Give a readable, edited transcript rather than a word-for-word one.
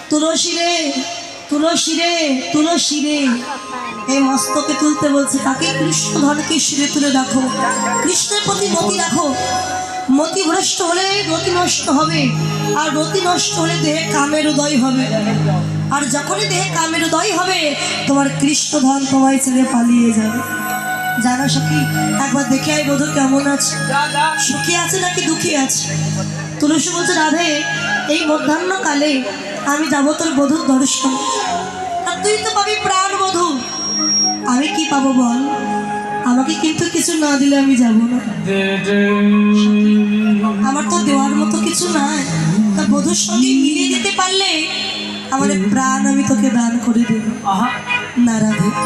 তুলসী রে তুলসী রে তুলসী রে, এই মস্তকে তুলতে বলছে তাকে। কৃষ্ণ ধনকে শিরে তুলে রাখো, কৃষ্ণের প্রতি মতি রাখো। মতি ভ্রষ্ট হলে রতি নষ্ট হবে, আর রতি নষ্ট হলে দেহে কামের উদয় হবে। আর যখনই দেহে কামের উদয় হবে তোমার কৃষ্ণ ধন তোমায় ছেড়ে পালিয়ে যাবে। জানো সখী, একবার দেখে আয় বধূ কেমন আছে, সুখী আছে নাকি দুঃখী আছে। তুলসী বলছে রাধে, এই মধ্যাহ্নকালে আমি যাবো তোর বধূর দর্শন, আর তুই তো পাবি প্রাণ বধূ। আমি কি পাবো বল? আমাকে কিন্তু কিছু না দিলে আমি যাব না। আমার তো দেওয়ার মতো কিছু নাই, তা বধূর সঙ্গে মিলিয়ে দিতে পারলে আমার প্রাণ আমি তোকে দান করে দেব। না রাধে।